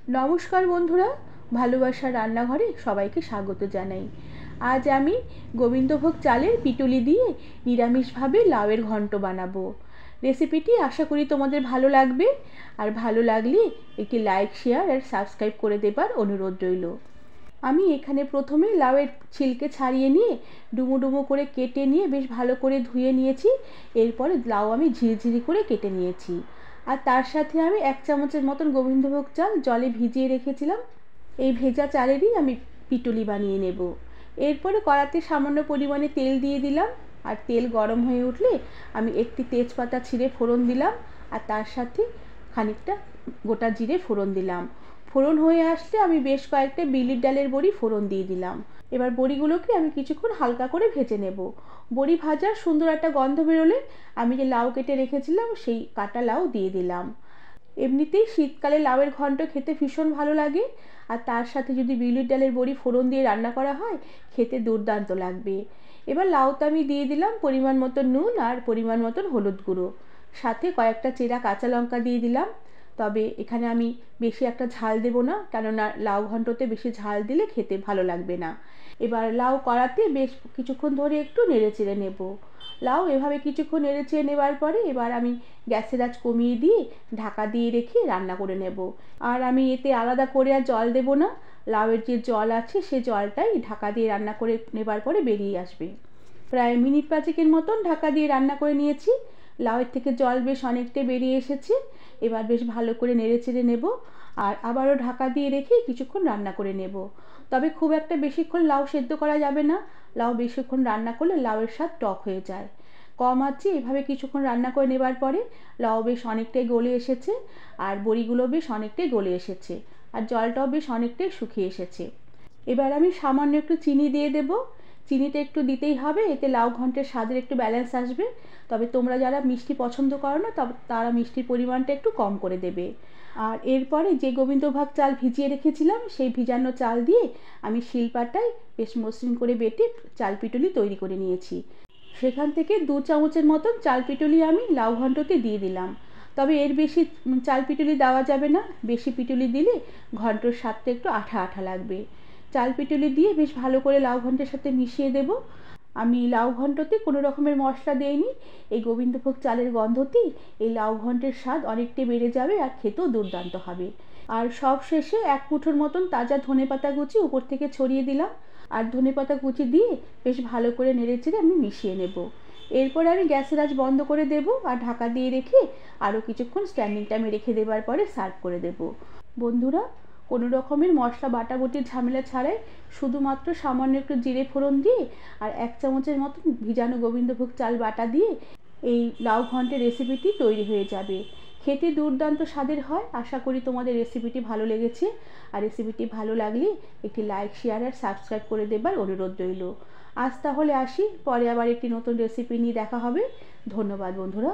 নমস্কার বন্ধুরা, ভালোবাসার রান্নাঘরে সবাইকে স্বাগত জানাই। আজ আমি গোবিন্দভোগ চালের পিটুলি দিয়ে নিরামিষভাবে লাউয়ের ঘন্ট বানাবো। রেসিপিটি আশা করি তোমাদের ভালো লাগবে, আর ভালো লাগলে একটি লাইক, শেয়ার আর সাবস্ক্রাইব করে দেবার অনুরোধ রইল। আমি এখানে প্রথমে লাউয়ের ছিলকে ছাড়িয়ে নিয়ে ডুমো ডুমো করে কেটে নিয়ে বেশ ভালো করে ধুয়ে নিয়েছি। এরপরে লাউ আমি ঝিরিঝিরি করে কেটে নিয়েছি, আর তার সাথে আমি 1 চামচের মতন গোবিন্দভোগ চাল জলে ভিজিয়ে রেখেছিলাম। এই ভেজা চালেরই আমি পিটুলি বানিয়ে নেব। এরপরে কড়াতে সামান্য পরিমাণে তেল দিয়ে দিলাম, আর তেল গরম হয়ে উঠলে আমি একটি তেজপাতা ছিঁড়ে ফোড়ন দিলাম, আর তার সাথে খানিকটা গোটা জিরে ফোড়ন দিলাম। ফোড়ন হয়ে আসলে আমি বেশ কয়েকটা বিউলির ডালের বড়ি ফোড়ন দিয়ে দিলাম। এবার বড়িগুলোকে আমি কিছুক্ষণ হালকা করে ভেজে নেব। বড়ি ভাজার সুন্দর একটা গন্ধ বেরোলে আমি যে লাউ কেটে রেখেছিলাম সেই কাটা লাউ দিয়ে দিলাম। এমনিতেই শীতকালে লাউয়ের ঘন্ট খেতে ভীষণ ভালো লাগে, আর তার সাথে যদি বিউলির ডালের বড়ি ফোড়ন দিয়ে রান্না করা হয় খেতে দুর্দান্ত লাগবে। এবার লাউতে আমি দিয়ে দিলাম পরিমাণ মতো নুন আর পরিমাণ মতন হলুদ গুঁড়ো, সাথে কয়েকটা চেরা কাঁচা লঙ্কা দিয়ে দিলাম। তবে এখানে আমি বেশি একটা ঝাল দেব না, কেননা লাউ ঘন্টতে বেশি ঝাল দিলে খেতে ভালো লাগবে না। এবার লাউ কড়াতে বেশ কিছুক্ষণ ধরে একটু নেড়ে চেড়ে নেব। লাউ এভাবে কিছুক্ষণ নেড়ে চেড়ে নেবার পরে এবার আমি গ্যাসের আঁচ কমিয়ে দিয়ে ঢাকা দিয়ে রেখে রান্না করে নেব। আর আমি এতে আলাদা করে আর জল দেব না, লাউয়ের যে জল আছে সে জলটাই ঢাকা দিয়ে রান্না করে নেবার পরে বেরিয়ে আসবে। প্রায় মিনিট 5 মতন ঢাকা দিয়ে রান্না করে নিয়েছি। লাউয়ের থেকে জল বেশ অনেকটাই বেরিয়ে এসেছে। এবার বেশ ভালো করে নেড়ে চেড়ে নেব, আর আবারও ঢাকা দিয়ে রেখে কিছুক্ষণ রান্না করে নেব। তবে খুব একটা বেশিক্ষণ লাউ সেদ্ধ করা যাবে না, লাউ বেশিক্ষণ রান্না করলে লাউয়ের স্বাদ টক হয়ে যায়। কম আঁচে এভাবে কিছুক্ষণ রান্না করে নেবার পরে লাউ বেশ অনেকটাই গলে এসেছে, আর বড়িগুলো বেশ অনেকটাই গলে এসেছে, আর জলটাও বেশ অনেকটাই শুকিয়ে এসেছে। এবার আমি সামান্য একটু চিনি দিয়ে দেব। চিনিটা একটু দিতেই হবে, এতে লাউ ঘন্টের স্বাদের একটু ব্যালেন্স আসবে। তবে তোমরা যারা মিষ্টি পছন্দ করো না তারা মিষ্টির পরিমাণটা একটু কম করে দেবে। আর এরপরে যে গোবিন্দভোগ চাল ভিজিয়ে রেখেছিলাম সেই ভিজানো চাল দিয়ে আমি শিলপাটায় বেশ মসৃণ করে বেটে চাল পিটুলি তৈরি করে নিয়েছি। সেখান থেকে 2 চামচের মতন চাল পিটুলি আমি লাউ ঘন্টতে দিয়ে দিলাম। তবে এর বেশি চাল পিটুলি দেওয়া যাবে না, বেশি পিটুলি দিলে ঘন্টর স্বাদটা একটু আঠা আঠা লাগবে। চাল পিটুলি দিয়ে বেশ ভালো করে লাউ ঘন্টের সাথে মিশিয়ে দেব। আমি লাউ ঘন্টতে কোনো রকমের মশলা দেইনি, এই গোবিন্দভোগ চালের গন্ধতেই এই লাউ ঘন্টের স্বাদ অনেকটাই বেড়ে যাবে, আর খেতেও দুর্দান্ত হবে। আর সব শেষে 1 মুঠোর মতন তাজা ধনেপাতা কুচি উপর থেকে ছড়িয়ে দিলাম, আর ধনেপাতা কুচি দিয়ে বেশ ভালো করে নেড়ে চেড়ে আমি মিশিয়ে নেব। এরপর আমি গ্যাসের আঁচ বন্ধ করে দেব, আর ঢাকা দিয়ে রেখে আরও কিছুক্ষণ স্ট্যান্ডিং টাইমে রেখে দেবার পরে সার্ভ করে দেব। বন্ধুরা, কোনো রকমের মশলা বাটাবুটির ঝামেলা ছাড়াই শুধুমাত্র সামান্য একটু জিরে ফোড়ন দিয়ে আর 1 চামচের মতন ভিজানো গোবিন্দভোগ চাল বাটা দিয়ে এই লাউ ঘন্টের রেসিপিটি তৈরি হয়ে যাবে। খেতে দুর্দান্ত স্বাদের হয়। আশা করি তোমাদের রেসিপিটি ভালো লেগেছে, আর রেসিপিটি ভালো লাগলে একটি লাইক, শেয়ার আর সাবস্ক্রাইব করে দেবার অনুরোধ রইল। আজ তাহলে আসি, পরে আবার একটি নতুন রেসিপি নিয়ে দেখা হবে। ধন্যবাদ বন্ধুরা।